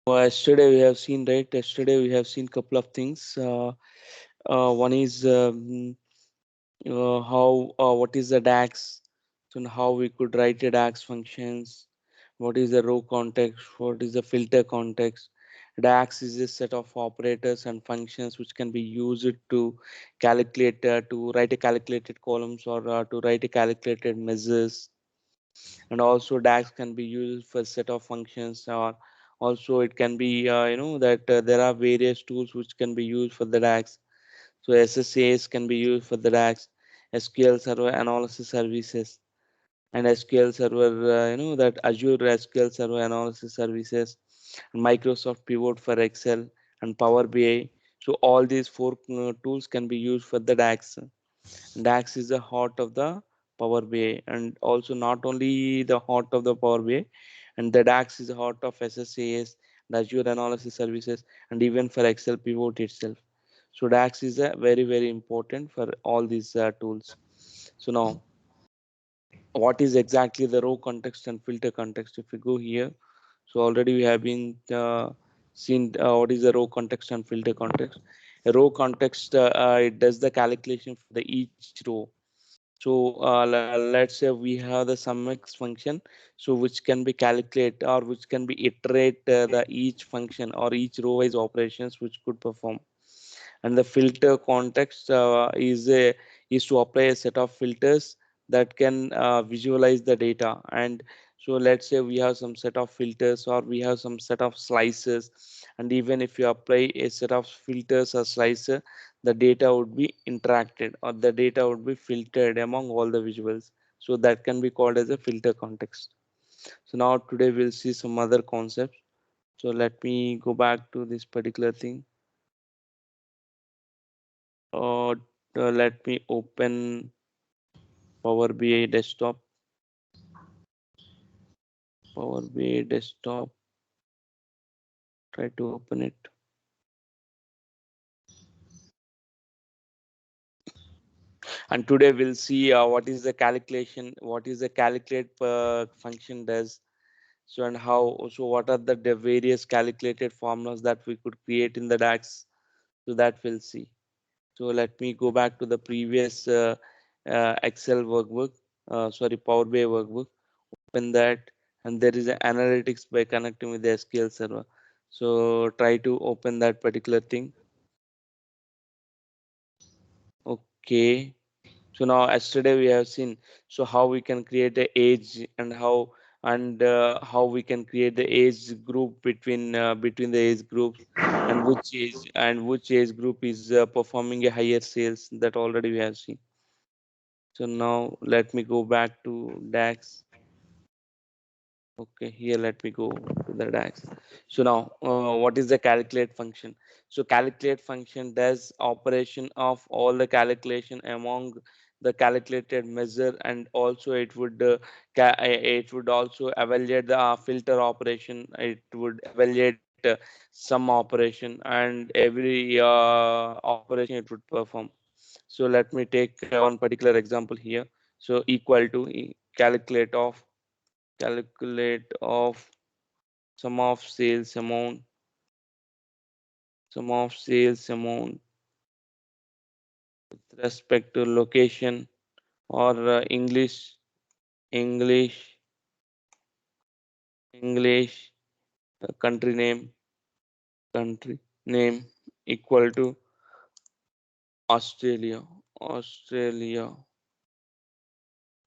Yesterday we have seen, right? Yesterday we have seen couple of things. One is how what is the DAX, so how we could write a DAX functions. What is the row context? What is the filter context? DAX is a set of operators and functions which can be used to calculate, to write a calculated columns or to write a calculated measures. And also DAX can be used for set of functions, or also it can be that there are various tools which can be used for the DAX. So SSAs can be used for the DAX, SQL Server Analysis Services, and SQL Server, that Azure SQL Server Analysis Services, and Microsoft Pivot for Excel, and Power BI. So all these four tools can be used for the DAX. DAX is the heart of the Power BI, and also not only the heart of the Power BI, and the DAX is the heart of SSAS, the Azure Analysis Services, and even for Excel Pivot itself. So DAX is a very important for all these tools. So now, what is exactly the row context and filter context? If we go here, so already we have been seen what is the row context and filter context. A row context, it does the calculation for the each row. So let's say we have the Sumx function, so which can be calculate or which can be iterate the each function or each row wise operations which could perform. And the filter context is to apply a set of filters that can visualize the data. And so let's say we have some set of filters or we have some set of slices, and even if you apply a set of filters or slicer, the data would be interacted or the data would be filtered among all the visuals. So that can be called as a filter context. So now today we'll see some other concepts. So let me go back to this particular thing. uh, Let me open Power BI desktop. Power BI desktop. Try to open it. And today we'll see what is the calculation, what is the calculate function does. So and how, so what are the various calculated formulas that we could create in the DAX. So that we'll see. So let me go back to the previous Excel workbook. Sorry, Power BI workbook. Open that, and there is an analytics by connecting with the SQL server. So try to open that particular thing. Okay. So now yesterday we have seen so how we can create a age, and how we can create the age group between the age groups, and which age group is performing a higher sales, that already we have seen. So now let me go back to DAX. Okay, here let me go to the DAX. So now, what is the calculate function? So calculate function does operation of all the calculation among the calculated measure, and also it would also evaluate the filter operation. It would evaluate some operation, and every operation it would perform. So let me take one particular example here. So equal to calculate of sum of sales amount, sum of sales amount with respect to location, or English English country name equal to Australia. Australia.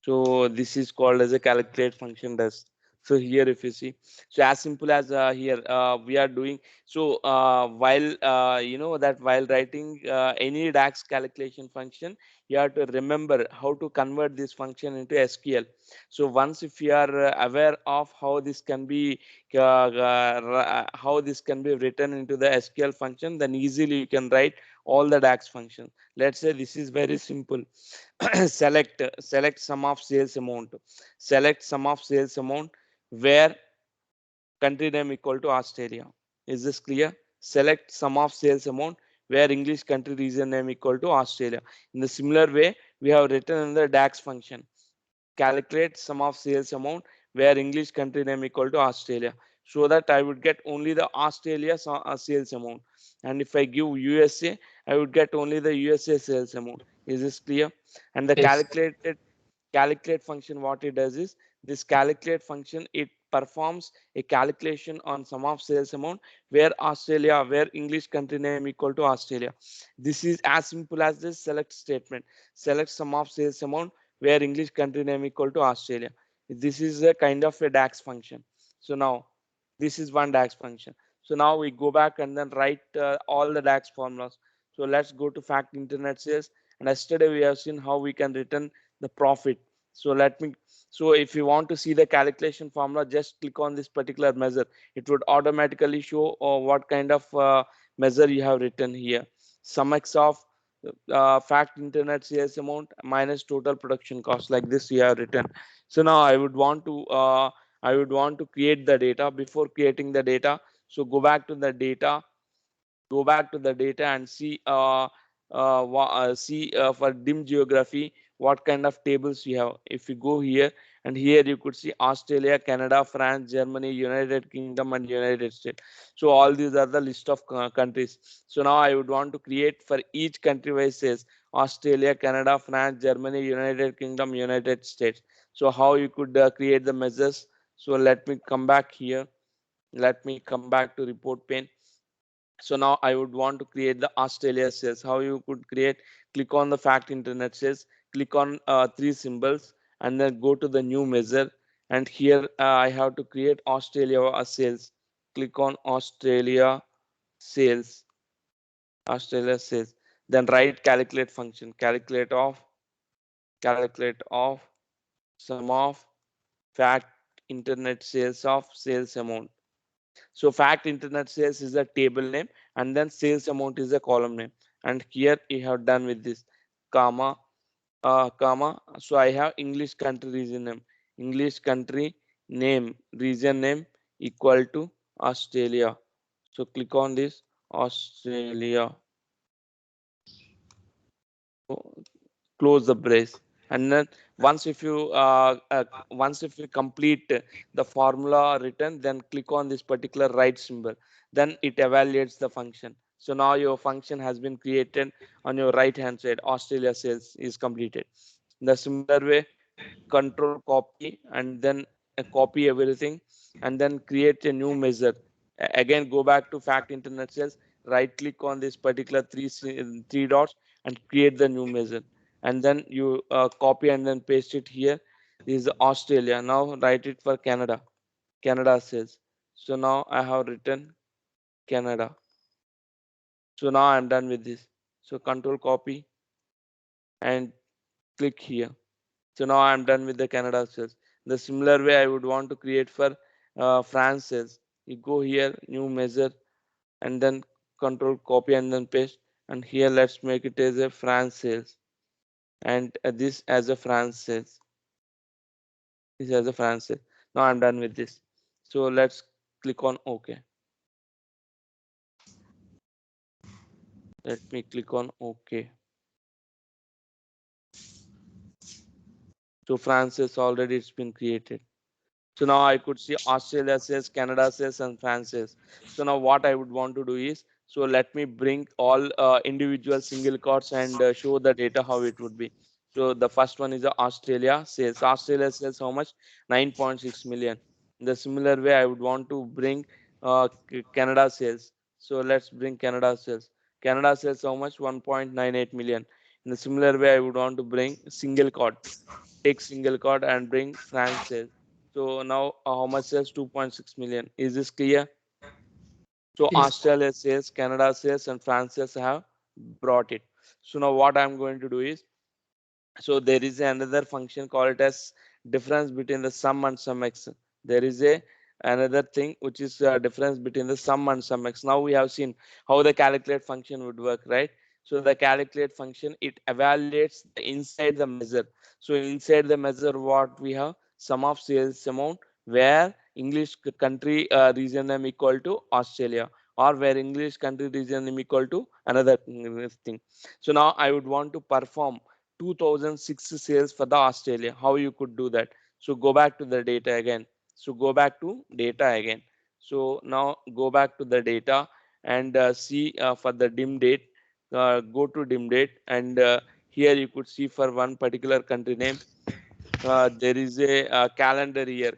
So this is called as a calculate function does. So here if you see, so as simple as here we are doing. So while that while writing any DAX calculation function, you have to remember how to convert this function into SQL. So once if you are aware of how this can be how this can be written into the SQL function, then easily you can write all the DAX functions. Let's say this is very simple. Select sum of sales amount. Select sum of sales amount where country name equal to Australia. Is this clear? Select sum of sales amount where English country region name equal to Australia. In the similar way, we have written in the DAX function. Calculate sum of sales amount where English country name equal to Australia. so that I would get only the Australia sales amount. And if I give USA, I would get only the USA sales amount. Is this clear? And the Yes. calculate function, what it does is, this calculate function, it performs a calculation on sum of sales amount where English country name equal to Australia. This is as simple as this select statement. Select sum of sales amount where English country name equal to Australia. This is a kind of a DAX function. So now this is one DAX function. So now we go back and then write all the DAX formulas. So let's go to fact internet sales. And yesterday we have seen how we can return the profit. So so if you want to see the calculation formula, just click on this particular measure. It would automatically show what kind of measure you have written here. Sumx of fact internet sales amount minus total production cost, like this you have written. So now I would want to create the data. Before creating the data, so go back to the data and see for dim geography what kind of tables you have. If you go here, and here you could see Australia, Canada, France, Germany, United Kingdom, and United States. So all these are the list of countries. So now I would want to create for each country wise says Australia, Canada, France, Germany, United Kingdom, United States. So how you could create the measures? So let me come back here. Let me come back to report pane. So now I would want to create the Australia sales. How you could create? Click on the fact internet sales, click on three symbols, and then go to the new measure. And here I have to create Australia sales. Click on sales, Australia sales. Then write calculate function, calculate of sum of fact internet sales of sales amount. So fact internet sales is a table name, and then sales amount is a column name. And here you have done with this comma, comma. So I have English country region name, English country name, region name equal to Australia. So click on this Australia. Close the brace. And then once if you complete the formula written, then click on this particular right symbol, then it evaluates the function. So now your function has been created. On your right hand side, Australia sales is completed. In the similar way, control copy, and then copy everything, and then create a new measure. Again, go back to fact internet sales, right click on this particular three dots, and create the new measure. And then you copy and then paste it here. This is Australia. Now write it for Canada. Canada sales. So now I have written Canada. So now I'm done with this. So control copy and click here. So now I'm done with the Canada sales. The similar way I would want to create for France sales. You go here, new measure, and then control copy and then paste. And here let's make it as a France sales, and this as a France sales. This as a France sales. Now I'm done with this. So let's click on OK. Let me click on OK. So France sales already it's been created. So now I could see Australia says, Canada says, and France says. So now what I would want to do is, so let me bring all individual single cards and show the data how it would be. So the first one is Australia sales. Australia sales how much? 9.6 million. In the similar way, I would want to bring Canada sales. So let's bring Canada sales. Canada sales how much? 1.98 million. In the similar way, I would want to bring single card. Take single card and bring France sales. So now how much sales? 2.6 million. Is this clear? So Yes. Australia sales, Canada sales, and France sales have brought it. So now what I'm going to do is, so there is another function called as difference between the sum and sum x. There is a another thing which is difference between the sum and sum x. Now we have seen how the calculate function would work, right? So the calculate function, it evaluates the inside the measure. So inside the measure, what we have? Sum of sales amount where English country region name equal to Australia, or where English country region name equal to another thing. So now I would want to perform 2006 sales for the Australia. How you could do that? So go back to the data again. So go back to data again. So now go back to the data and see for the dim date. Go to dim date, and here you could see for one particular country name there is a calendar year.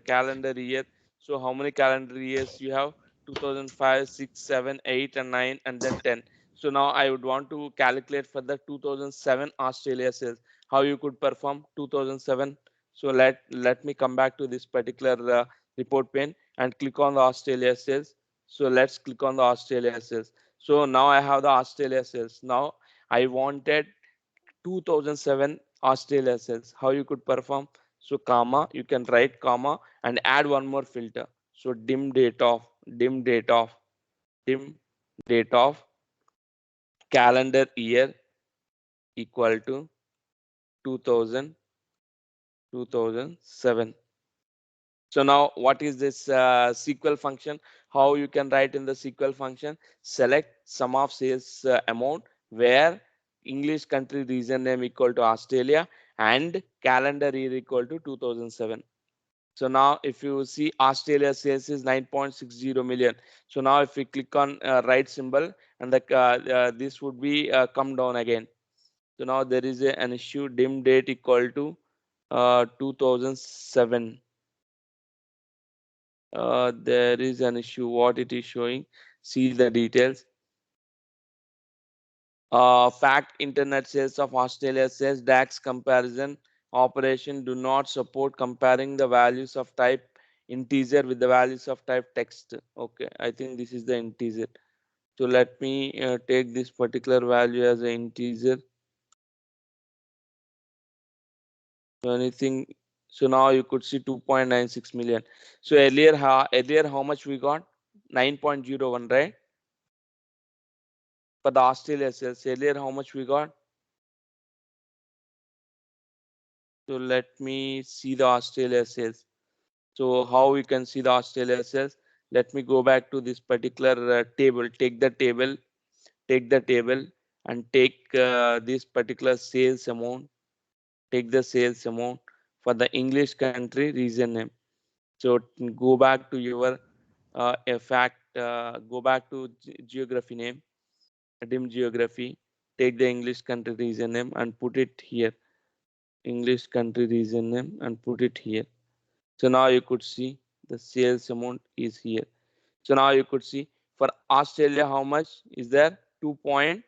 So how many calendar years you have? 2005, 6, 7, 8, and 9, and then 10. So now I would want to calculate for the 2007 Australia sales. How you could perform 2007? So let me come back to this particular report pane and click on the Australia sales. So let's click on the Australia sales. So now I have the Australia sales. Now I wanted 2007 Australia sales. How you could perform? So comma, you can write comma and add one more filter. So dim date of, dim date of calendar year equal to 2000, 2007. So now what is this Sql function? How you can write in the Sql function? Select sum of sales amount where English country region name equal to Australia and calendar year equal to 2007. So now if you see Australia sales is 9.60 million. So now if we click on right symbol, and this would be come down again. So now there is an issue, dim date equal to 2007. There is an issue. What it is showing? See the details. Fact internet sales of Australia says DAX comparison operation do not support comparing the values of type integer with the values of type text. Okay, I think this is the integer. So let me take this particular value as an integer. So anything. So now you could see 2.96 million. So earlier how much we got? 9.01, right? For the Australia sales earlier, how much we got? So let me see the Australia sales. So how we can see the Australia sales? Let me go back to this particular table. Take the table, and take this particular sales amount. Take the sales amount for the English country region name. So go back to your go back to geography name, dim geography. Take the English country region name and put it here. English country region name and put it here. So now you could see the sales amount is here. So now you could see for Australia how much is there? 2 point.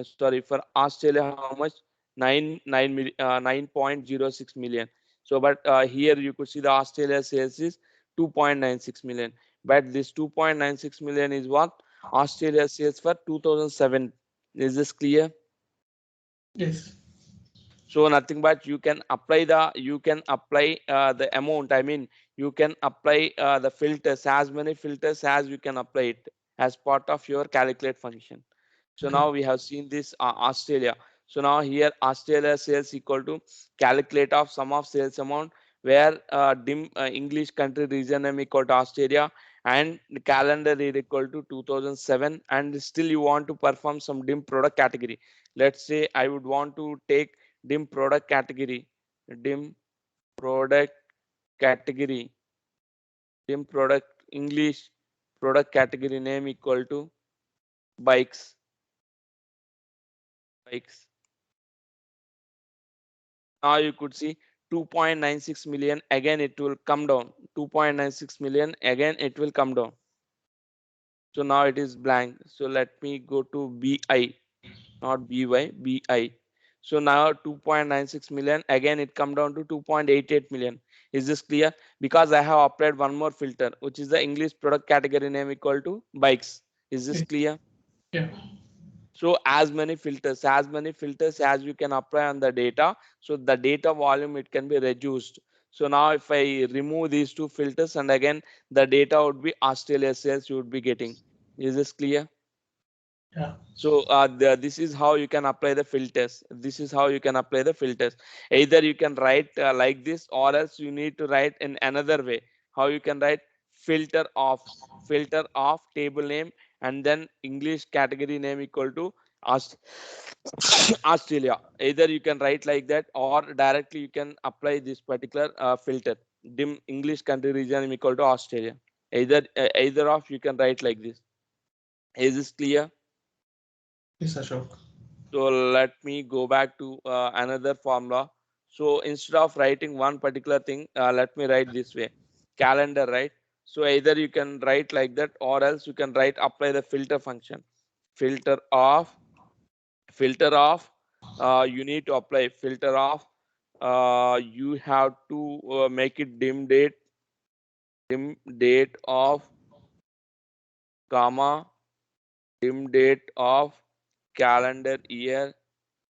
Sorry, for Australia how much? 9.06 million. So but here you could see the Australia sales is 2.96 million. But this 2.96 million is what? Australia sales for 2007. Is this clear? Yes. So nothing but you can apply the amount. I mean, you can apply the filters, as many filters as you can apply it as part of your calculate function. So Okay. now we have seen this Australia. So now here Australia sales equal to calculate of sum of sales amount where dim English country region name equal to Australia and the calendar year equal to 2007, and still you want to perform some dim product category. Let's say I would want to take dim product category, dim product category, dim product English product category name equal to bikes, bikes. Now you could see 2.96 million, again it will come down. 2.96 million, again it will come down. So now it is blank. So let me go to BI, not BY, BI. So now 2.96 million, again it come down to 2.88 million. Is this clear? Because I have applied one more filter, which is the English product category name equal to bikes. Is this Yes. clear? Yeah. So as many filters as you can apply on the data, so the data volume it can be reduced. So now if I remove these two filters, and again the data would be Australia sales you would be getting. Is this clear? Yeah. So this is how you can apply the filters. This is how you can apply the filters. Either you can write like this, or else you need to write in another way. How you can write? Filter of table name and then English category name equal to Aus- Australia. Either you can write like that, or directly you can apply this particular filter, dim English country region name equal to Australia. Either of you can write like this. Is this clear? Yes, Ashok. So let me go back to another formula. So instead of writing one particular thing, let me write this way. Calendar, right? So either you can write like that, or else you can write apply the filter function. Filter of, filter of, you need to apply filter of. You have to make it dim date of, comma, dim date of calendar year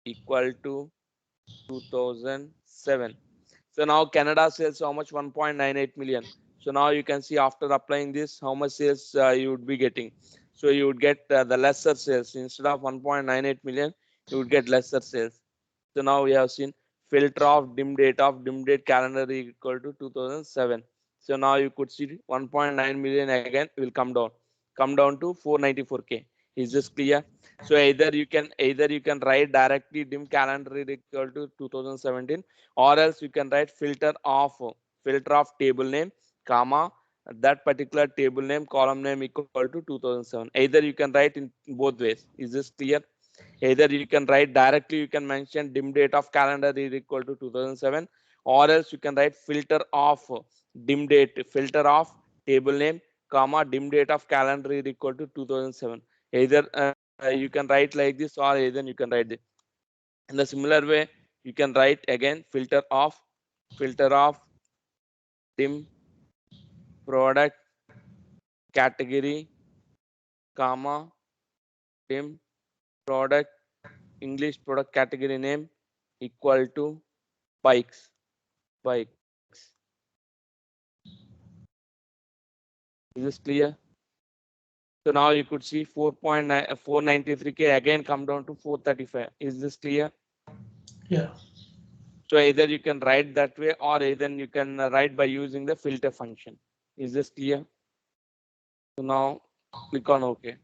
equal to 2007. So now Canada sales how much? 1.98 million. So now you can see after applying this how much sales you would be getting. So you would get the lesser sales instead of 1.98 million, you would get lesser sales. So now we have seen filter of dim date calendar equal to 2007. So now you could see 1.9 million again will come down to 494K. Is this clear? So either you can write directly dim calendar is equal to 2017, or else you can write filter of table name, comma, that particular table name column name equal to 2007. Either you can write in both ways. Is this clear? Either you can write directly, you can mention dim date of calendar is equal to 2007, or else you can write filter of dim date, filter of table name, comma, dim date of calendar is equal to 2007. Either you can write like this, or either you can write this. In the similar way, you can write again filter of dim product category, comma, dim product English product category name equal to bikes. Bikes. Is this clear? So now you could see 4.9 493K again come down to 435. Is this clear? Yeah. So either you can write that way, or either you can write by using the filter function. Is this clear? So now click on OK.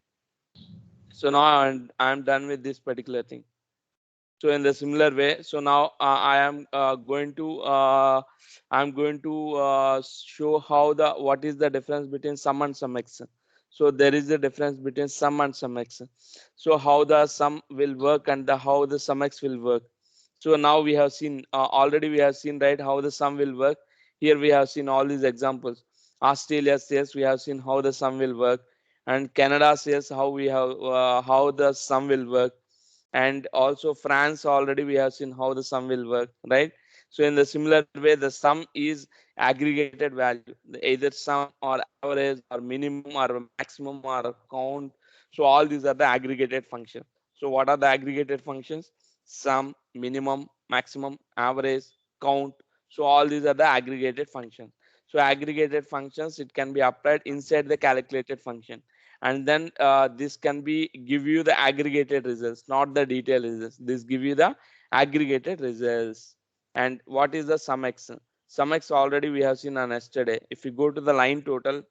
So now I'm done with this particular thing. So in the similar way, so now I'm going to show how the what is the difference between sum and Sumx. So there is a difference between sum and Sumx. So how the sum will work and how the Sumx will work. So now we have seen already we have seen, right, how the sum will work. Here we have seen all these examples. Australia says we have seen how the sum will work, and Canada says how the sum will work, and also France already we have seen how the sum will work, right? So in the similar way, the sum is aggregated value, either sum or average or minimum or maximum or count. So all these are the aggregated functions. So what are the aggregated functions? Sum, minimum, maximum, average, count. So all these are the aggregated functions. So aggregated functions, it can be applied inside the calculated function, and then this can be give you the aggregated results, not the detailed results. This give you the aggregated results. And what is the Sumx? Sumx already we have seen on yesterday. If you go to the line total,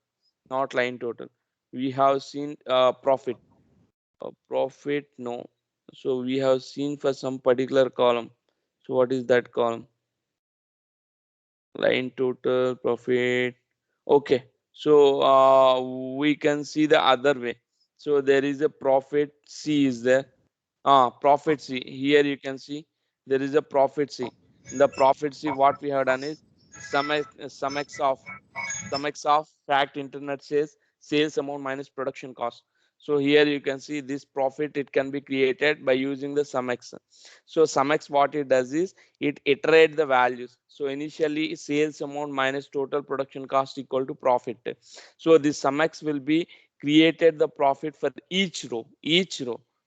not line total, we have seen profit. Profit, no. So we have seen for some particular column. So what is that column? Line total, profit. Okay, so we can see the other way. So there is a profit C is there. Profit C. Here you can see there is a profit C. In the profit C, what we have done is sum x of fact internet says sales amount minus production cost. So here you can see this profit, it can be created by using the Sumx. So Sumx, what it does is it iterate the values. So initially sales amount minus total production cost equal to profit. So this Sumx will be created the profit for each row.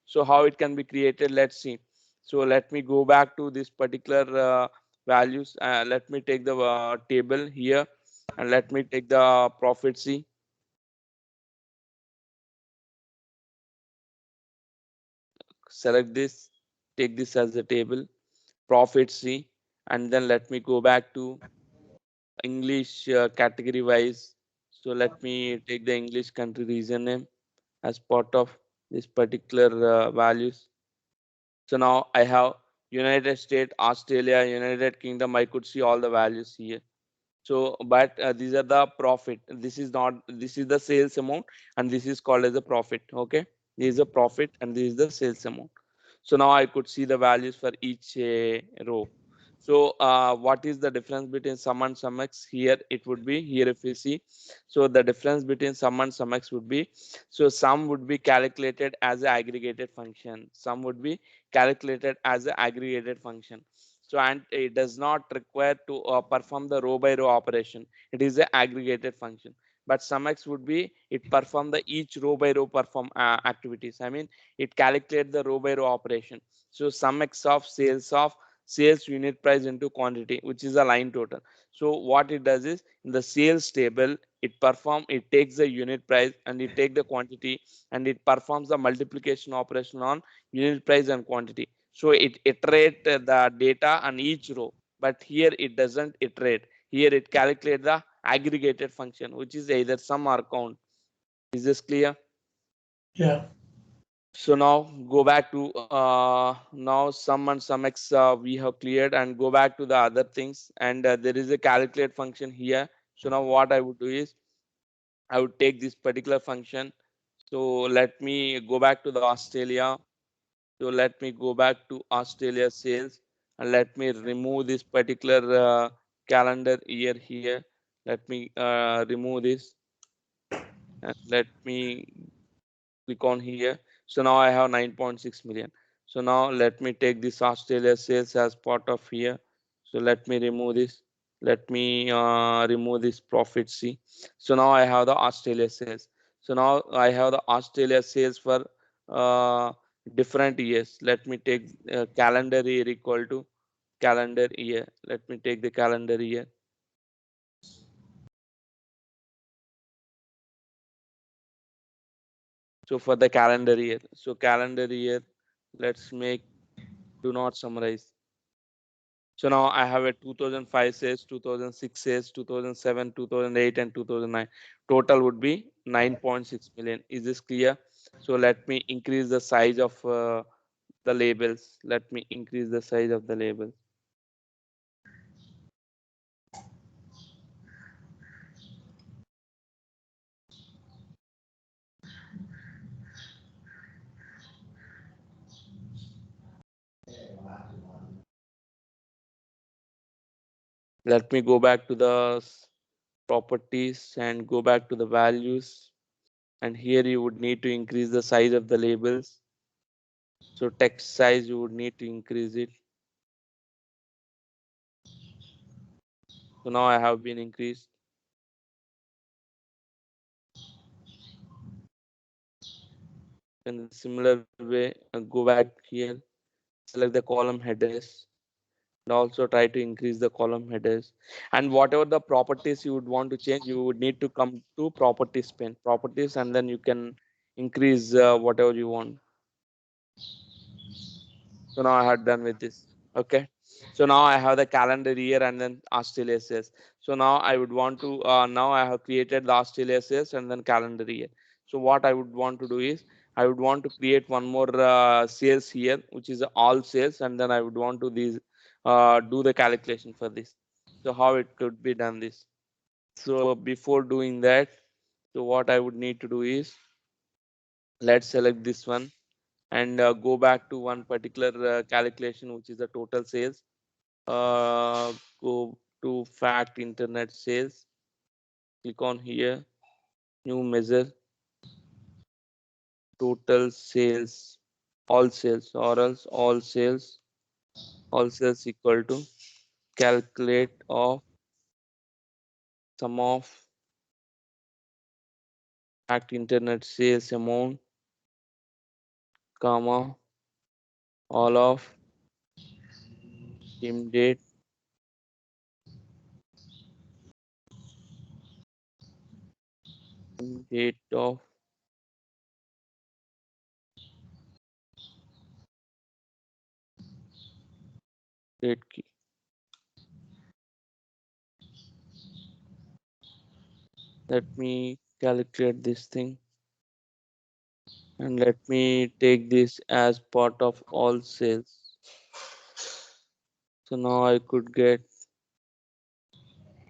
So how it can be created, let's see. So let me go back to this particular values. Let me take the table here, and let me take the profit C. Select this, take this as a table, profit C, and then let me go back to English category wise. So let me take the English country region name as part of this particular values. So now I have United States, Australia, United Kingdom. I could see all the values here. So but these are the profit. This is not, this is the sales amount and this is called as a profit. Okay, this is a profit and this is the sales amount. So now I could see the values for each row. So what is the difference between sum and sumx? Here it would be, here if you see, so the difference between sum and sumx would be, so sum would be calculated as an aggregated function, sum would be calculated as an aggregated function. So and it does not require to perform the row by row operation, it is an aggregated function. But sumx would be, it perform the each row by row perform activities, I mean it calculate the row by row operation. So sumx of sales unit price into quantity, which is a line total. So what it does is, in the sales table it takes the unit price and it take the quantity and it performs the multiplication operation on unit price and quantity. So it iterate the data on each row, but here it doesn't iterate. Here it calculate the aggregated function, which is either sum or count. Is this clear? Yeah. So now go back to now sum and sum x we have cleared, and go back to the other things, and there is a calculate function here. So now what I would do is, I would take this particular function. So let me go back to the Australia. So let me go back to Australia sales, and let me remove this particular calendar year here. Let me remove this, and let me click on here. So now I have 9.6 million. So now let me take this Australia sales as part of here. So let me remove this. Let me remove this profit C. So now I have the Australia sales. So now I have the Australia sales for uh, different years. Let me take calendar year equal to calendar year. Let me take the calendar year. So for the calendar year, so calendar year, let's make, do not summarize. So now I have a 2005 sales, 2006 sales, 2007, 2008, and 2009. Total would be 9.6 million. Is this clear? So let me increase the size of the labels. Let me increase the size of the label. Let me go back to the properties and go back to the values. And here you would need to increase the size of the labels. So text size, you would need to increase it. So now I have been increased. In a similar way, go back here, select the column headers, and also try to increase the column headers. And whatever the properties you would want to change, you would need to come to properties pane, properties, and then you can increase whatever you want. So now I have done with this. Okay. So now I have the calendar year and then Australia sales. So now I would want to, now I have created the Australia sales and then calendar year. So what I would want to do is, I would want to create one more sales here, which is all sales. And then I would want to these, do the calculation for this. So how it could be done this. So before doing that, so what I would need to do is, let's select this one and go back to one particular calculation, which is the total sales. uh, Go to fact internet sales, click on here, new measure, total sales, all else all sales equal to calculate of sum of fact internet sales amount, comma, all of dim date, date of date key. Let me calculate this thing, and let me take this as part of all sales. So now I could get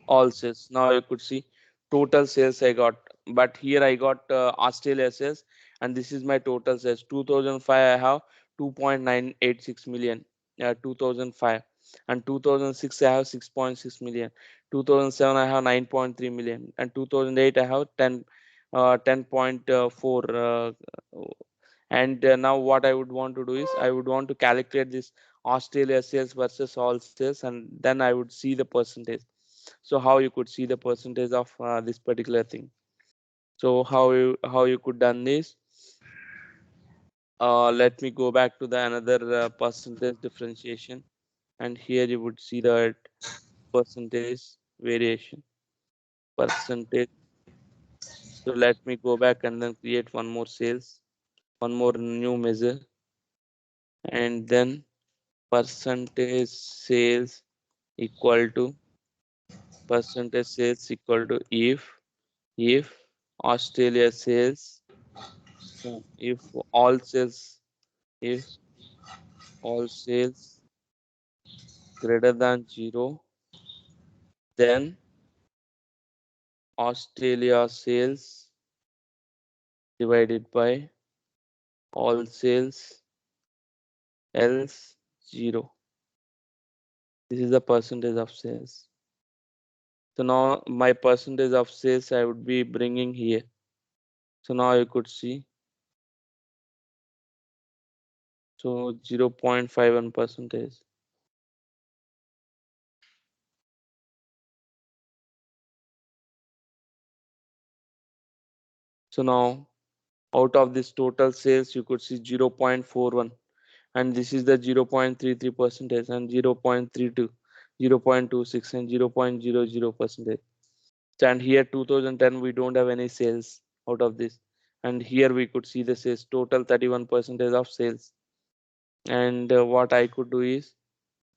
all sales. Now you could see total sales I got, but here I got Australia sales, and this is my total sales. 2005 I have 2.986 million. 2005, and 2006 I have 6.6 million. 2007 I have 9.3 million, and 2008 I have 10.4. And now what I would want to do is I would want to calculate this Australia sales versus all sales, and then I would see the percentage. So how you could see the percentage of this particular thing. So how you could done this. Let me go back to the another percentage differentiation, and here you would see that percentage variation percentage. So let me go back and then create one more sales, one more new measure, and then percentage sales equal to if Australia sales, if all sales, if all sales greater than 0, then Australia sales divided by all sales else 0. This is the percentage of sales. So now my percentage of sales I would be bringing here. So now you could see, so 0.51 percentage. So now out of this total sales you could see 0.41, and this is the 0.33 percentage, and 0.32, 0.26, and 0.00 percentage. And here 2010 we don't have any sales out of this, and here we could see the sales total 31 percentage of sales. And what I could do is,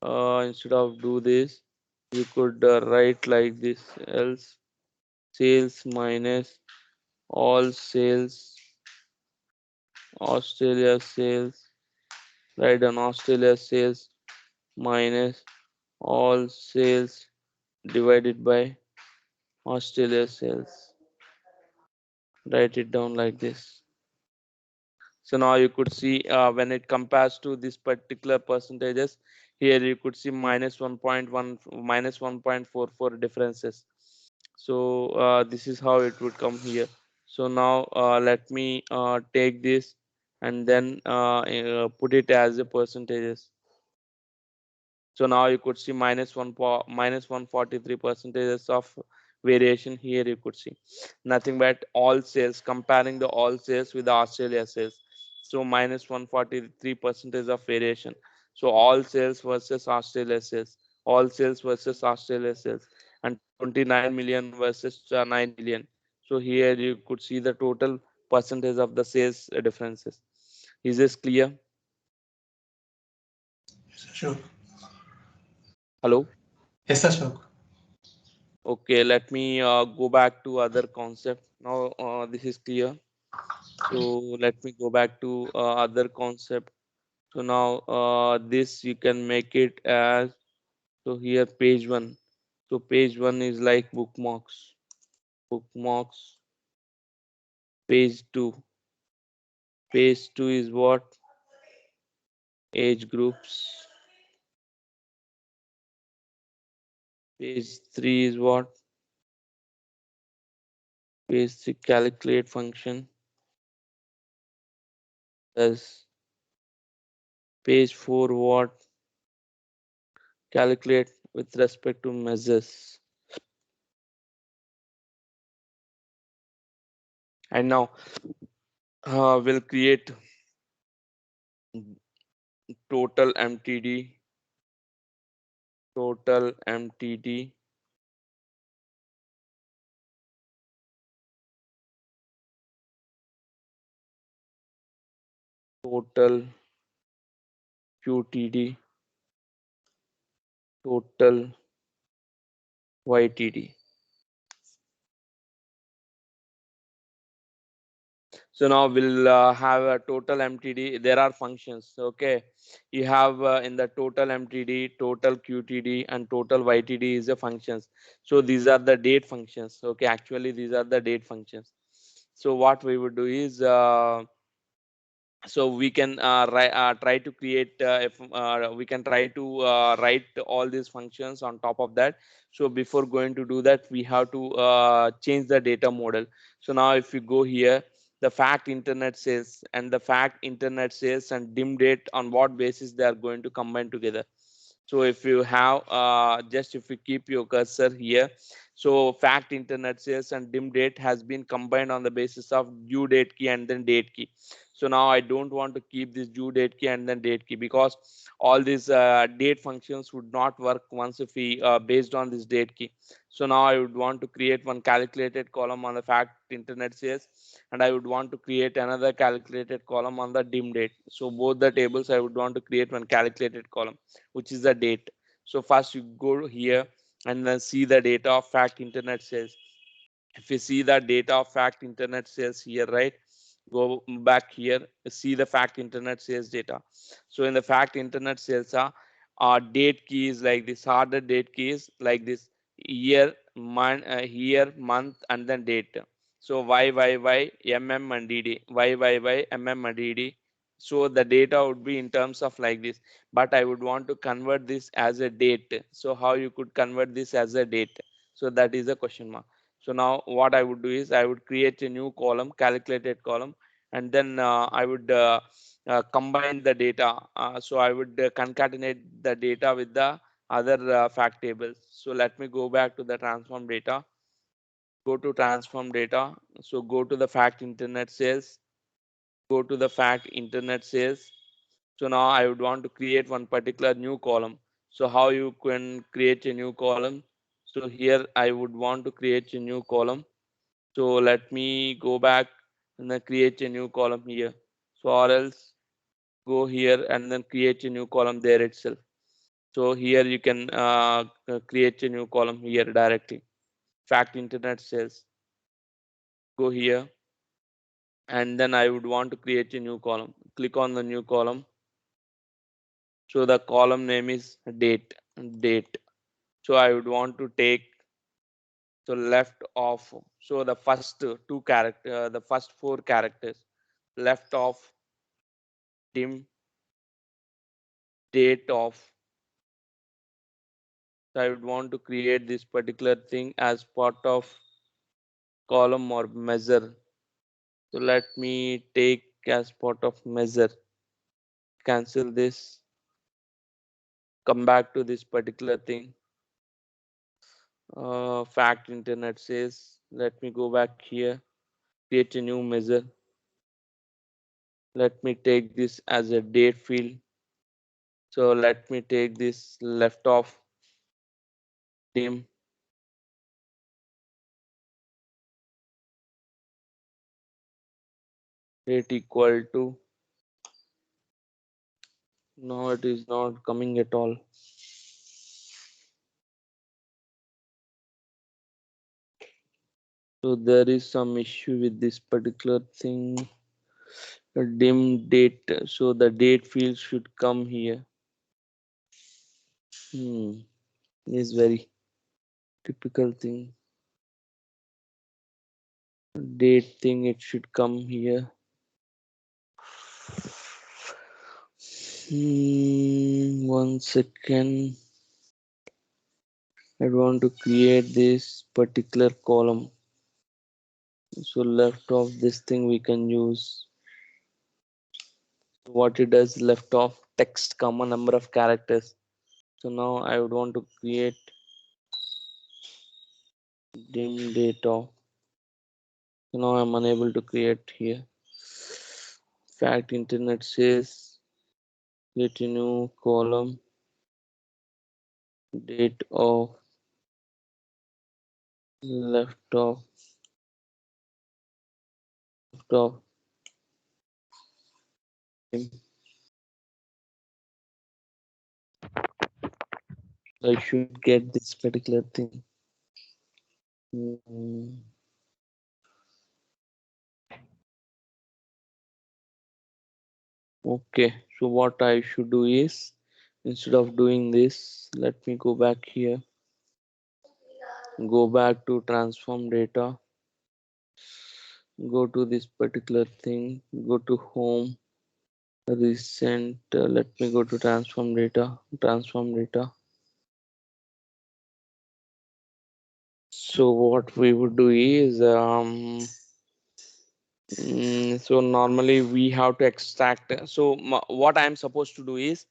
instead of do this, you could write like this: else sales minus all sales Australia sales, write down Australia sales minus all sales divided by Australia sales. Write it down like this. So now you could see, when it compares to this particular percentages, here you could see -1.1, -1.44 differences. So this is how it would come here. So now let me take this and then put it as a percentages. So now you could see minus 143 percentages of variation. Here you could see nothing but all sales, comparing the all sales with the Australia sales. So minus 143 percentage of variation. So all sales versus Australia sales, all sales versus Australia sales, and 29 million versus 9 million. So here you could see the total percentage of the sales differences. Is this clear? Yes, Ashok. Hello. Yes, Ashok. Okay, let me go back to other concept. Now this is clear. So let me go back to other concept. So now this you can make it as, so here page one. So page one is like bookmarks. Bookmarks. Page two. Page two is what? Age groups. Page three is what? Page three calculate function. As page four what? Calculate with respect to measures. And now we'll create total MTD, total MTD, total QTD, total YTD. So now we'll have a total mtd. There are functions. Okay, you have in the total mtd, total qtd, and total ytd is the functions. So these are the date functions. Okay, actually these are the date functions. So what we would do is so we can try to create if we can try to write all these functions on top of that. So before going to do that, we have to change the data model. So now if you go here, the fact internet says and the fact internet says and dim date, on what basis they are going to combine together. So if you have just if you keep your cursor here, so fact internet sales and dim date has been combined on the basis of due date key and then date key. So now I don't want to keep this due date key and then date key, because all these date functions would not work once if we based on this date key. So now I would want to create one calculated column on the fact internet sales, and I would want to create another calculated column on the dim date. So both the tables I would want to create one calculated column, which is the date. So first you go here and then see the data of fact internet sales. If you see the data of fact internet sales here, right, go back here, see the fact internet sales data. So in the fact internet sales our date key is like this, harder date key is like this: year, month, year, month, and then date. So y mm and dd, y mm and dd. So the data would be in terms of like this, but I would want to convert this as a date. So how you could convert this as a date? So that is a question mark. So now what I would do is I would create a new column, calculated column, and then I would combine the data. So I would concatenate the data with the other fact tables. So let me go back to the transform data, go to transform data. So go to the fact internet sales, go to the fact internet sales. So now I would want to create one particular new column. So how you can create a new column? So here I would want to create a new column. So let me go back and then create a new column here. So or else go here and then create a new column there itself. So here you can create a new column here directly. Fact internet sales. Go here and then I would want to create a new column. Click on the new column. So the column name is date. So I would want to take, so left off. So the first two character, the first four characters, left off dim date of. So I would want to create this particular thing as part of column or measure. So let me take as part of measure. Cancel this. Come back to this particular thing. Fact internet says. Let me go back here. Create a new measure. Let me take this as a date field. So let me take this left off dim date equal to. No, it is not coming at all. So there is some issue with this particular thing. A dim date. So the date field should come here. Is very typical thing. Date thing, it should come here. 1 second. I want to create this particular column. So left of this thing we can use what it does, left of text comma number of characters. So now I would want to create dim data. So now I'm unable to create here. Fact internet says create a new column, date of, left of, left of dim. I should get this particular thing. Mm, Okay, so what I should do is, instead of doing this, let me go back here, go back to transform data, go to this particular thing, go to home, recent, let me go to transform data. So what we would do is, so normally we have to extract. So what I'm supposed to do is,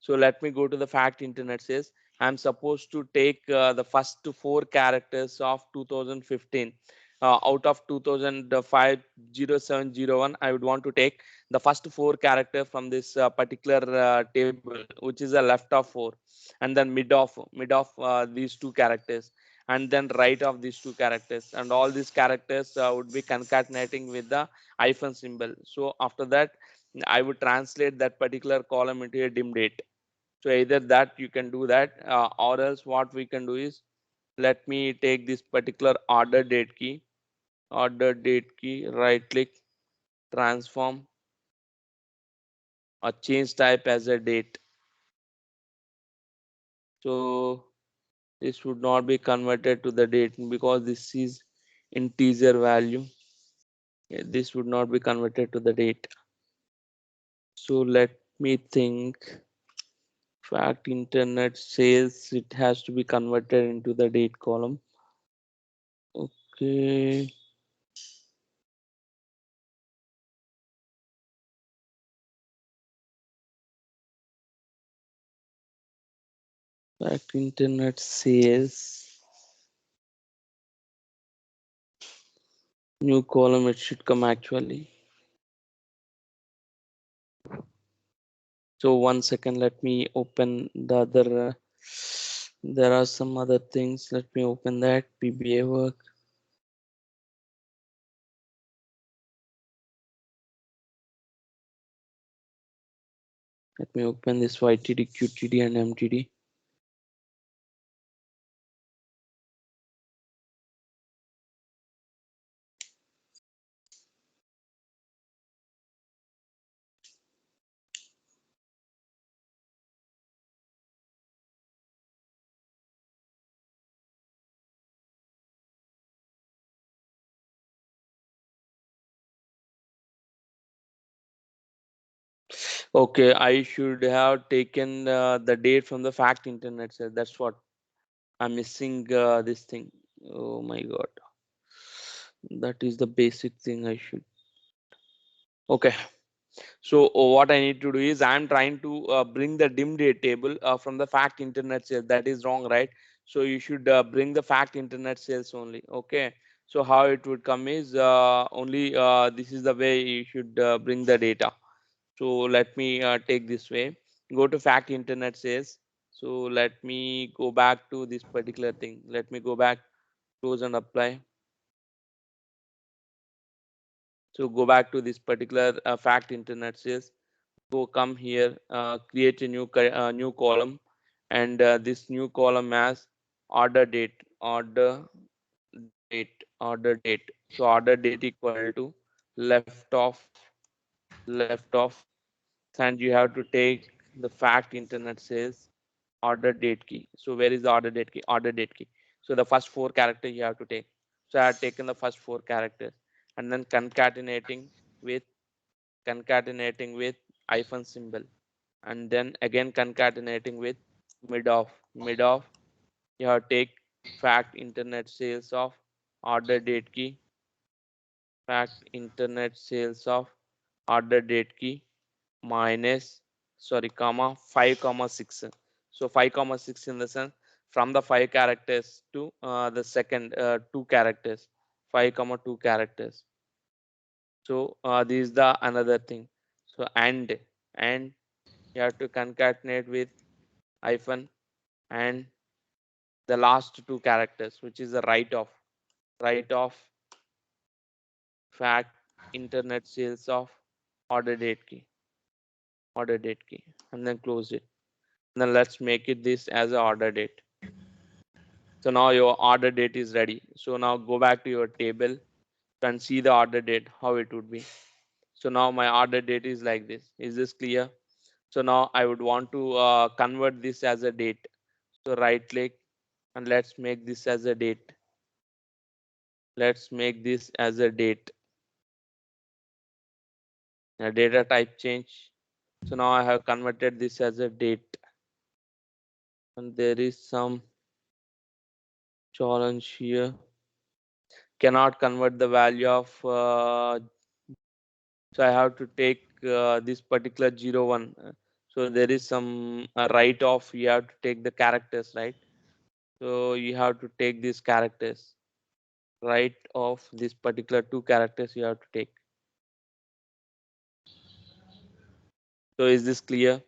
so let me go to the fact internet says I'm supposed to take the first four characters of 2015. Out of 2005 0701, I would want to take the first four character from this particular table, which is a left of four, and then mid of these two characters, and then right of these two characters, and all these characters would be concatenating with the hyphen symbol. So after that, I would translate that particular column into a dim date. So either that you can do that, or else what we can do is, let me take this particular order date key, right click, transform, or change type as a date. So this would not be converted to the date because this is integer value. Yeah, this would not be converted to the date. So let me think. Fact internet says it has to be converted into the date column. Okay. Fact internet says new column, it should come actually. So 1 second, let me open the other. There are some other things. Let me open that PBA work. Let me open this YTD, QTD, and MTD. Okay, I should have taken the date from the fact internet says. That's what I'm missing. This thing. Oh my god, that is the basic thing I should. Okay. So what I need to do is I'm trying to bring the dim date table from the fact internet sales. That is wrong, right? So you should bring the fact internet sales only. Okay. So how it would come is only this is the way you should bring the data. So let me take this way. Go to fact internet sales. So let me go back to this particular thing. Let me go back, close and apply. So go back to this particular fact internet sales. Go come here, create a new column, and this new column has order date. So order date equal to left of, and you have to take the fact internet says order date key. So where is the order date key? Order date key. So the first four characters you have to take. So I have taken the first four characters, and then with concatenating with hyphen symbol, and then again concatenating with mid of you have take fact internet sales of order date key, fact internet sales of order date key minus, sorry, comma 5 comma 6. So 5 comma 6 in the sense from the 5 characters to the second 2 characters, 5 comma 2 characters. So this is the another thing. So and you have to concatenate with hyphen and the last two characters, which is the right of fact internet sales of order date key, and then close it. And then let's make it this as a order date. So now your order date is ready. So now go back to your table and see the order date how it would be. So now my order date is like this. Is this clear? So now I would want to convert this as a date. So right click and let's make this as a date. Let's make this as a date. A data type change. So now I have converted this as a date, and there is some challenge here. Cannot convert the value of so I have to take this particular 01. So there is some write off. You have to take the characters, right? So you have to take these characters, right? Of this particular two characters you have to take. So is this clear?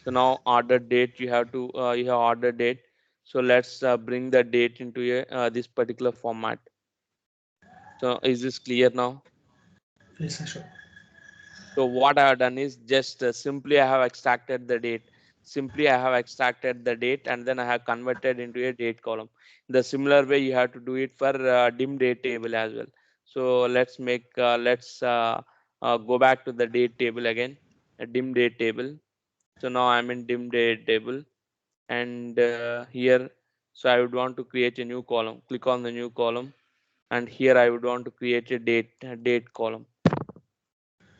So now order date you have to you have order date. So let's bring the date into a, this particular format. So is this clear now? Yes, Ashok. So what I have done is just simply I have extracted the date. Simply I have extracted the date and then I have converted into a date column. The similar way you have to do it for dim date table as well. So let's go back to the date table again, a dim date table. So now I'm in dim date table, and here, so I would want to create a new column. Click on the new column, and here I would want to create a date column.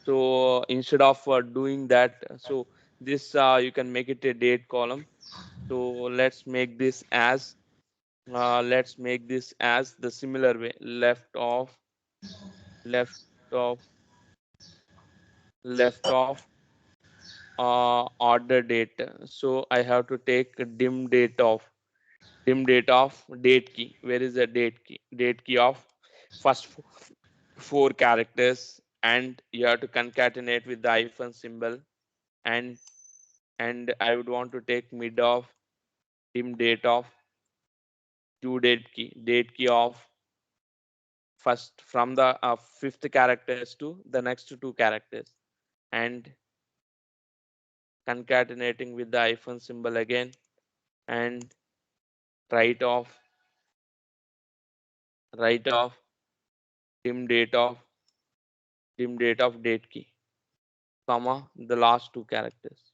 So instead of doing that, so this you can make it a date column. So let's make this as the similar way, left of left of order date. So I have to take dim date of date key. Where is the date key? Date key of first four characters, and you have to concatenate with the hyphen symbol, and I would want to take mid of dim date of date key of first from the fifth characters to the next two characters, and concatenating with the hyphen symbol again, and right of right of dim date of date key, comma the last two characters.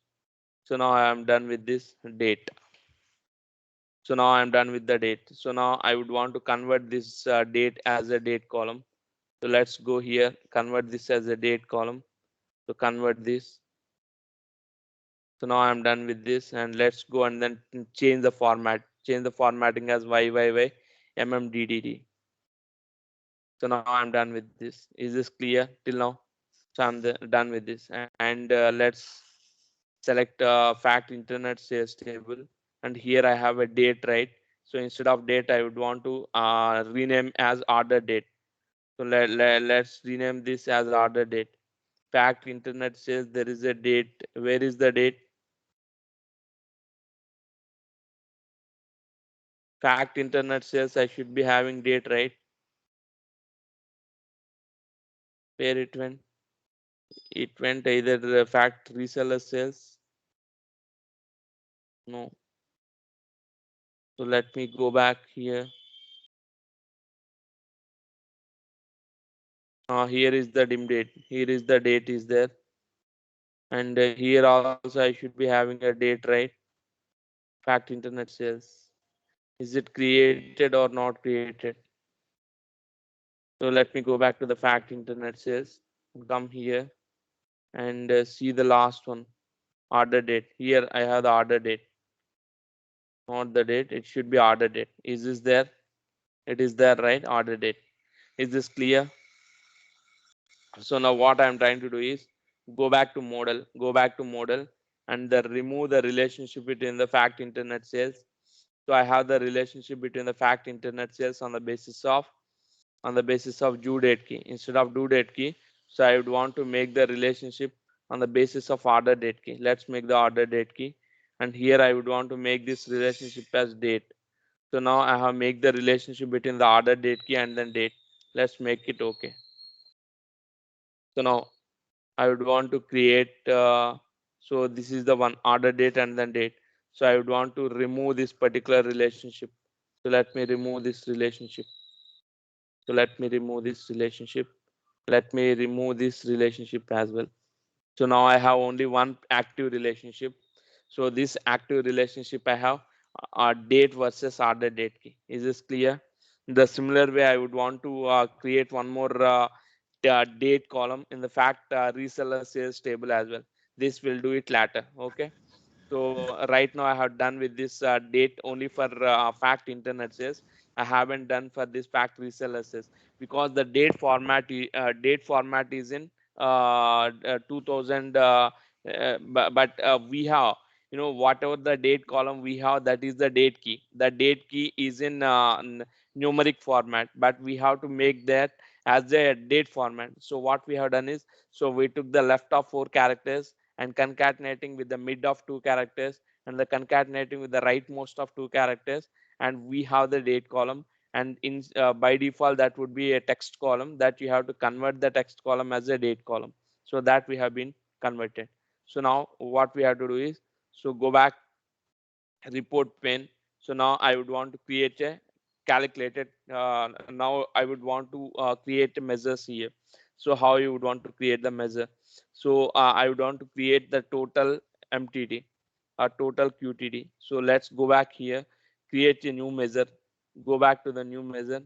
So now I am done with this date. So now I'm done with the date. So now I would want to convert this date as a date column. So let's go here, convert this as a date column. So convert this. So now I'm done with this, and let's go and then change the format. Change the formatting as YYY MMDDD. So now I'm done with this. Is this clear till now? So I'm done with this, and let's select fact internet sales table, and here I have a date, right? So instead of date I would want to rename as order date. So let's rename this as order date. Fact internet says there is a date. Where is the date? Fact internet says I should be having date, right? Where it went? It went either the fact reseller sales. No. So let me go back here. Here is the dim date. Here is the date is there, and here also I should be having a date, right? Fact internet sales. Is it created or not created? So let me go back to the fact internet sales. Come here and see the last one. Order date. Here I have the order date, not the date. It should be order date. Is this there? It is there, right? Order date. Is this clear? So now what I'm trying to do is go back to model, and then remove the relationship between the fact internet sales. So I have the relationship between the fact internet sales on the basis of due date key instead of due date key. So I would want to make the relationship on the basis of order date key. Let's make the order date key, and here I would want to make this relationship as date. So now I have make the relationship between the order date key and then date. Let's make it okay. So now I would want to create so this is the one order date and then date. So I would want to remove this particular relationship. So let me remove this relationship. So let me remove this relationship, Let me remove this relationship as well. So now I have only one active relationship. So this active relationship I have date versus order date key. Is this clear? The similar way I would want to create one more date column in the fact reseller sales table as well. This will do it later. Okay. So right now I have done with this date only for fact internet sales. I haven't done for this fact reseller sales because the date format is in 2000. But we have, whatever the date column we have, that is the date key. The date key is in numeric format, but we have to make that as a date format. So what we have done is, so we took the left of 4 characters and concatenating with the mid of 2 characters and the concatenating with the rightmost of 2 characters, and we have the date column. And in by default that would be a text column that you have to convert the text column as a date column. So that we have been converted. So now what we have to do is, so go back, report pane. So now I would want to create a calculated, now I would want to create measures here. So how you would want to create the measure? So I would want to create the total mtd, total qtd. So let's go back here, create a new measure, go back to the new measure.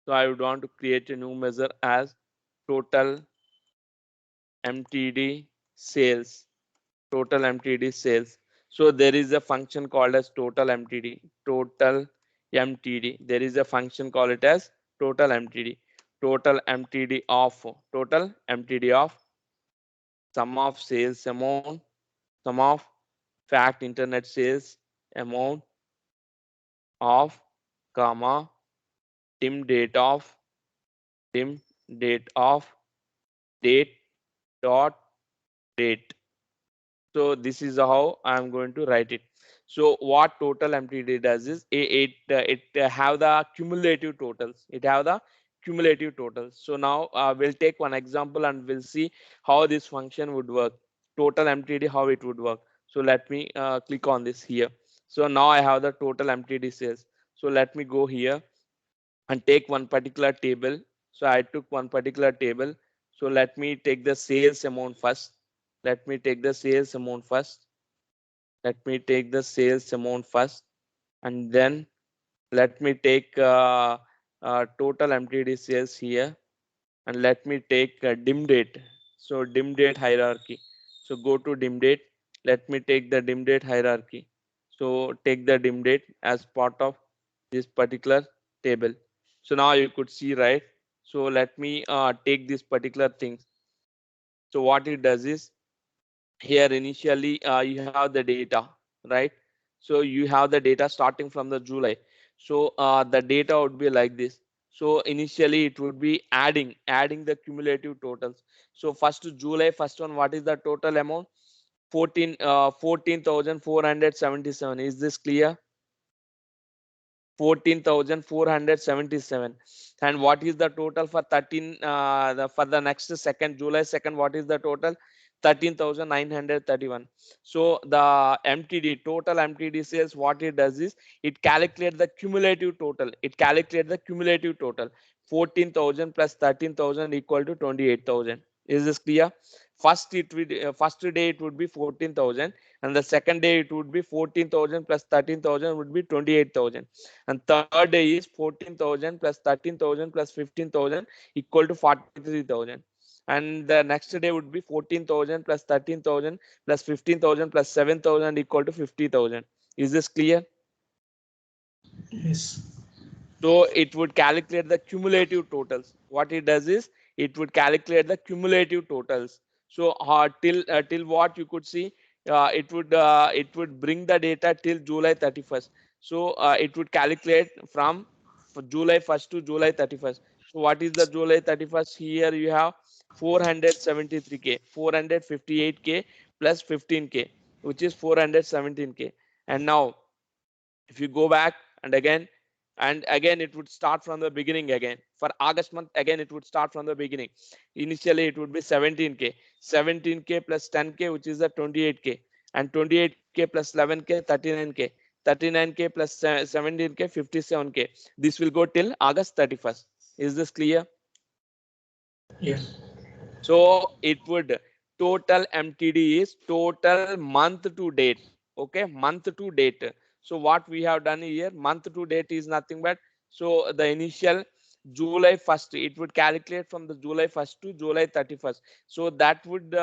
So I would want to create a new measure as total mtd sales, Totalmtd sales. So there is a function called as Totalmtd. Totalmtd. There is a function called it as Totalmtd. Totalmtd of sum of sales amount, sum of fact internet sales amount of, comma, dim date of, dim date of, date dot date. So this is how I'm going to write it. So what Totalmtd does is it have the cumulative totals. It have the cumulative totals. So now we'll take one example and we'll see how this function would work. Totalmtd, how it would work. So let me click on this here. So now I have the Totalmtd sales. So let me go here and take one particular table. So I took one particular table. So let me take the sales amount first. Let me take the sales amount first. Let me take the sales amount first, and then let me take total MTD sales here, and let me take dim date. So dim date hierarchy. So go to dim date. Let me take the dim date hierarchy. So take the dim date as part of this particular table. So now you could see, right? So let me take this particular thing. So what it does is, here initially you have the data, right? So you have the data starting from the July. So the data would be like this. So initially it would be adding the cumulative totals. So first July, first one, what is the total amount? 14,477. Is this clear? 14,477. And what is the total for 13 for the next second, July 2nd? What is the total? 13,931. So the MTD, total MTD sales, what it does is it calculates the cumulative total. It calculates the cumulative total. 14,000 plus 13,000 equal to 28,000. Is this clear? First day it would be 14,000, and the second day it would be 14,000 plus 13,000 would be 28,000, and third day is 14,000 plus 13,000 plus 15,000 equal to 43,000, and the next day would be 14,000 plus 13,000 plus 15,000 plus 7,000 equal to 50,000. Is this clear? Yes. So it would calculate the cumulative totals. What it does is it would calculate the cumulative totals. So till what you could see, it would bring the data till July 31st. So it would calculate from July 1st to July 31st. So what is the July 31st? Here you have 473k, 458k plus 15k, which is 417k. And now if you go back and again it would start from the beginning. Again for August month, again it would start from the beginning. Initially it would be 17k, 17k plus 10k, which is the 28k, and 28k plus 11k, 39k, 39k plus 17k, 57k. This will go till August 31st. Is this clear? Yes. So it would total MTD is total month to date. Okay, month to date. So what we have done here, month to date is nothing but, so the initial July 1st, it would calculate from the July 1st to July 31st. So that would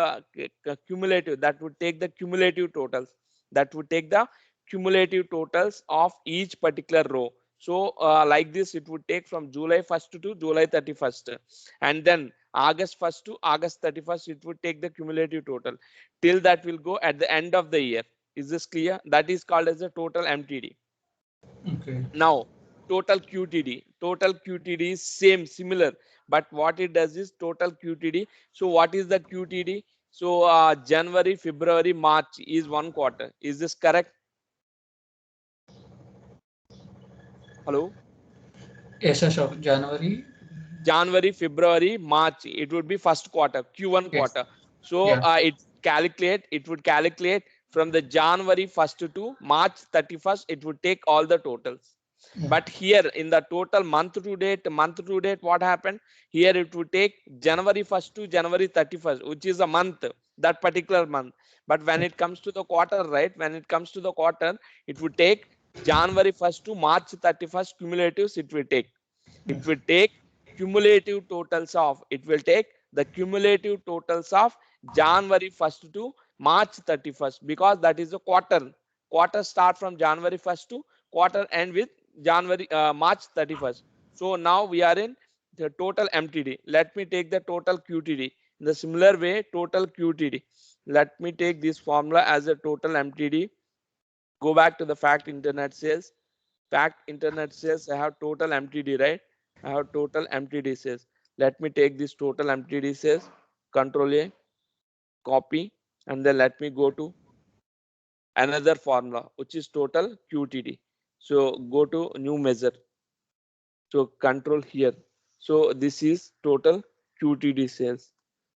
cumulative, that would take the cumulative totals. That would take the cumulative totals of each particular row. So like this, it would take from July 1st to July 31st, and then August 1st to August 31st, it would take the cumulative total. Till that will go at the end of the year. Is this clear? That is called as the total MTD. Okay. Now, total QTD. Total QTD is similar, but what it does is total QTD. So what is the QTD? So January, February, March is 1 quarter. Is this correct? Hello? Yes, Ashok. January. January, February, March, it would be first quarter, Q1 Yes. quarter. So Yeah. it would calculate from the January 1st to March 31st, it would take all the totals. Yeah. But here in the total month to date, what happened? Here it would take January 1st to January 31st, which is a month, that particular month. But when it comes to the quarter, right? When it comes to the quarter, it would take January 1st to March 31st cumulatives, it will take. It will take cumulative totals of, it will take the cumulative totals of January 1st to March 31st, because that is a quarter start from January 1st to quarter end with January March 31st. So now we are in the total MTD. Let me take the total QTD in the similar way. Total QTD, let me take this formula as a total MTD. Go back to the fact internet sales. Fact internet sales, I have total MTD, right? I have total MTD sales. Let me take this total MTD sales, control A, copy, and then let me go to another formula, which is total QTD. So go to new measure. So control here. So this is total QTD sales.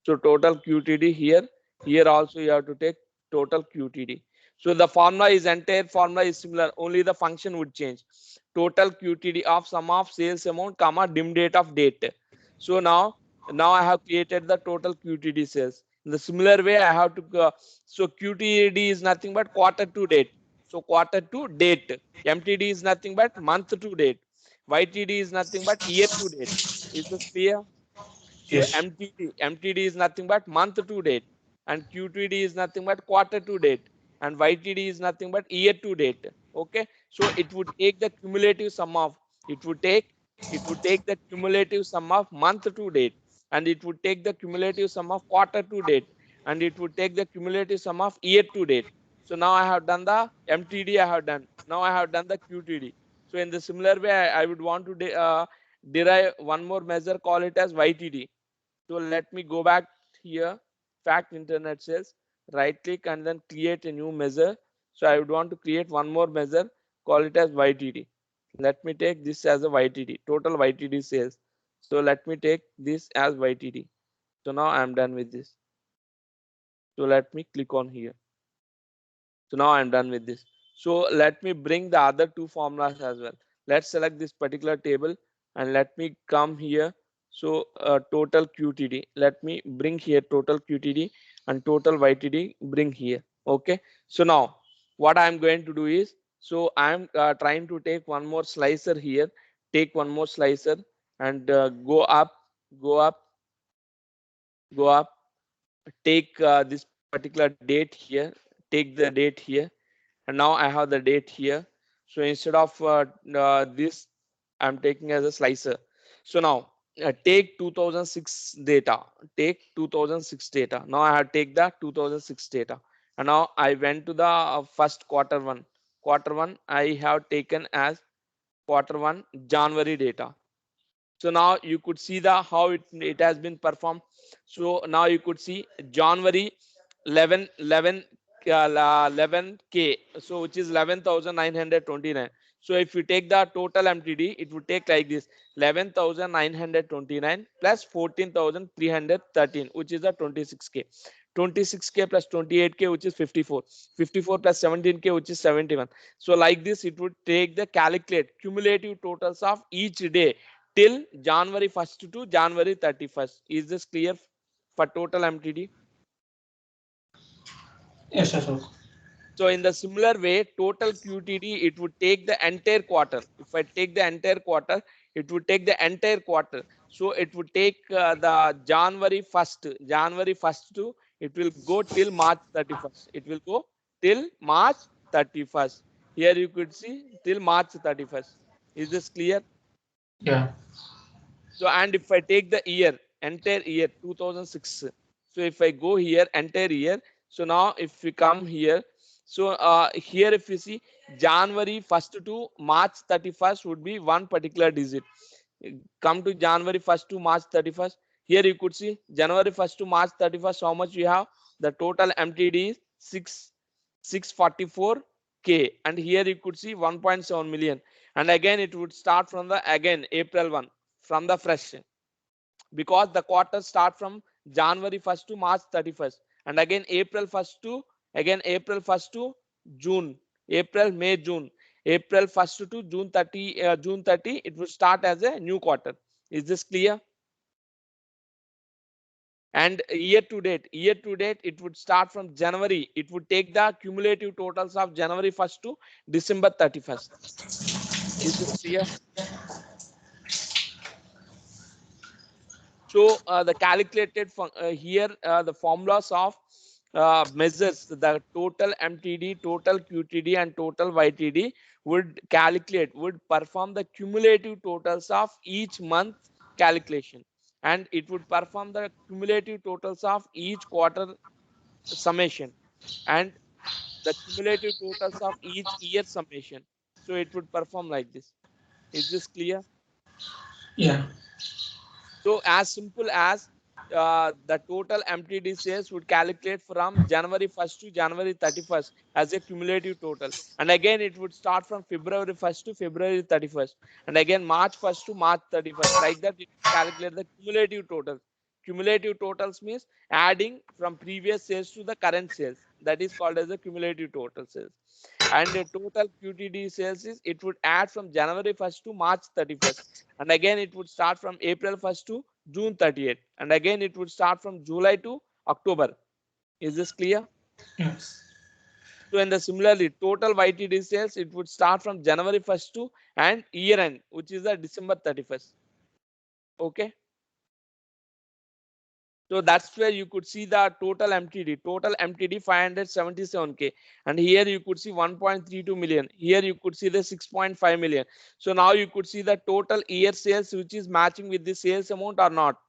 So total QTD here. Here also you have to take total QTD. So the formula is, entire formula is similar. Only the function would change. Total QTD of sum of sales amount, comma dim date of date. So now I have created the total QTD sales. In the similar way, I have to so QTD is nothing but quarter to date. So quarter to date. MTD is nothing but month to date. YTD is nothing but year to date. Is this clear? So Yes. MTD is nothing but month to date, and QTD is nothing but quarter to date, and YTD is nothing but year to date. Okay, so it would take the cumulative sum of, it would take it would take the cumulative sum of month to date, and it would take the cumulative sum of quarter to date, and it would take the cumulative sum of year to date. So now I have done the MTD. I have done. Now I have done the QTD. So in the similar way, I would want to derive one more measure, call it as YTD. So let me go back here, fact internet says, right click and then create a new measure. So I would want to create one more measure, call it as YTD. Let me take this as a YTD, total YTD sales. So let me take this as YTD. So now I am done with this. So let me click on here. So now I'm done with this. So let me bring the other two formulas as well. Let's select this particular table and let me come here. So total QTD. Let me bring here total QTD and total YTD. Bring here. Okay. So now what I'm going to do is, so I'm trying to take one more slicer here. Take one more slicer and go up, go up, go up. Take this particular date here. Take the date here, and now I have the date here. So instead of this, I'm taking as a slicer. So now take 2006 data. Take 2006 data. Now I have take the 2006 data, and now I went to the first quarter one. Quarter one I have taken as quarter one January data. So now you could see the how it has been performed. So now you could see January 11k, so which is 11,929. So if you take the total MTD, it would take like this: 11,929 plus 14,313, which is the 26k. 26k plus 28k, which is 54. 54 plus 17k, which is 71. So like this, it would take the calculate cumulative totals of each day till January 1st to January 31st. Is this clear for total MTD? Yes, Ashok. So in the similar way, total QTD, it would take the entire quarter. If I take the entire quarter, it would take the entire quarter. So it would take the January 1st, January 1st to, it will go till March 31st. It will go till March 31st. Here you could see till March 31st. Is this clear? Yeah. So, and if I take the year, entire year 2006. So if I go here, entire year. So now if we come here, so here if you see January 1st to March 31st would be one particular digit. Come to January 1st to March 31st. Here you could see January 1st to March 31st, how much we have? The total MTD is 644K. And here you could see 1.7 million. And again, it would start from the again April 1 from the fresh, because the quarter start from January 1st to March 31st, and again April 1st to, again April 1st to June, April, May, June, April 1st to June 30, June 30, it will start as a new quarter. Is this clear? And year to date, it would start from January. It would take the cumulative totals of January 1st to December 31st. Is this clear? So the calculated here the formulas of measures the total MTD, total QTD, and total YTD would perform the cumulative totals of each month calculation, and it would perform the cumulative totals of each quarter summation, and the cumulative totals of each year summation. So it would perform like this. Is this clear? Yeah. So as simple as the total MTD sales would calculate from January 1st to January 31st as a cumulative total. And again, it would start from February 1st to February 31st. And again, March 1st to March 31st. Like that, it would calculate the cumulative totals. Cumulative totals means adding from previous sales to the current sales. That is called as the cumulative total sales. And the total QTD sales is, it would add from January 1st to March 31st, and again it would start from April 1st to June 30th, and again it would start from July to October. Is this clear? Yes. So in the similarly total YTD sales, it would start from January 1st to and year end, which is the December 31st. Okay. So that's where you could see the total MTD 577K. And here you could see 1.32 million. Here you could see the 6.5 million. So now you could see the total year sales, which is matching with the sales amount or not.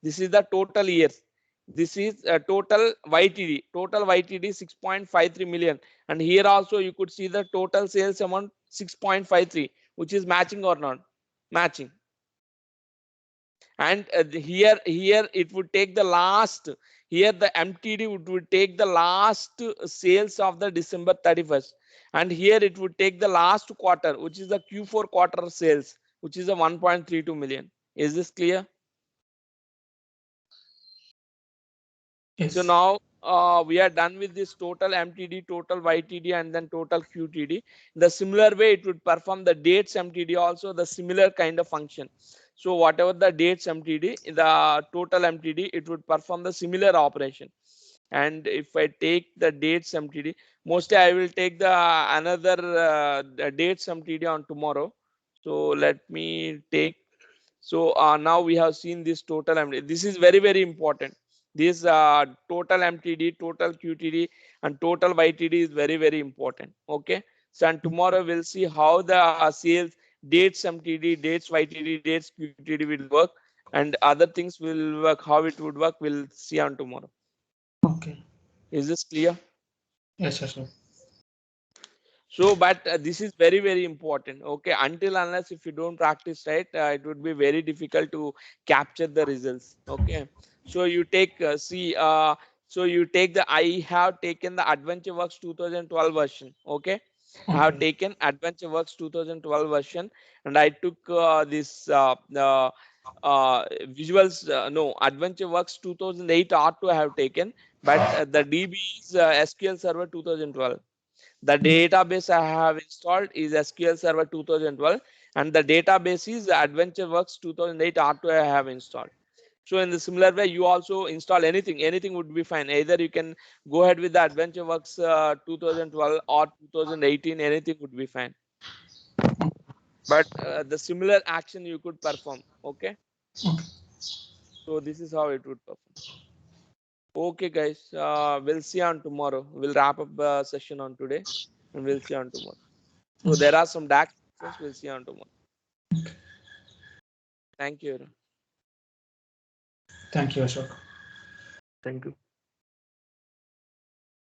This is the total years. This is a total YTD. Total YTD 6.53 million. And here also you could see the total sales amount 6.53, which is matching or not? Matching. And here it would take the last, here the MTD would take the last sales of the December 31st, and here it would take the last quarter, which is the Q4 quarter sales, which is a 1.32 million. Is this clear? So Yes. now we are done with this total MTD, total YTD, and then total QTD. The similar way it would perform the dates MTD also, the similar kind of function. So whatever the dates MTD, the total MTD, it would perform the similar operation. And if I take the dates MTD, mostly I will take the another the dates MTD on tomorrow. So let me take. So now we have seen this total MTD. This is very, very important. This total MTD, total QTD, and total YTD is very, very important. Okay. So and tomorrow we'll see how the sales dates MTD, dates YTD, dates QTD will work, and other things will work. How it would work, we'll see on tomorrow. Okay. Is this clear? Yes, Ashok. So but this is very, very important. Okay, until unless if you don't practice right, it would be very difficult to capture the results. Okay, so you take see so you take the, I have taken the Adventure Works 2012 version. Okay, I have Okay. taken Adventure Works 2012 version, and I took this visuals, no, Adventure Works 2008 R2 I have taken, but the DB is SQL Server 2012. The database I have installed is SQL Server 2012, and the database is AdventureWorks 2008 R2 I have installed. So in the similar way, you also install anything would be fine. Either you can go ahead with the AdventureWorks 2012 or 2018, anything would be fine. But the similar action you could perform. Okay. Okay. So this is how it would perform. Okay, guys. We'll see on tomorrow. We'll wrap up the session on today, and we'll see on tomorrow. So there are some DAX functions. We'll see on tomorrow. Thank you. Thank you, Ashok. Thank you.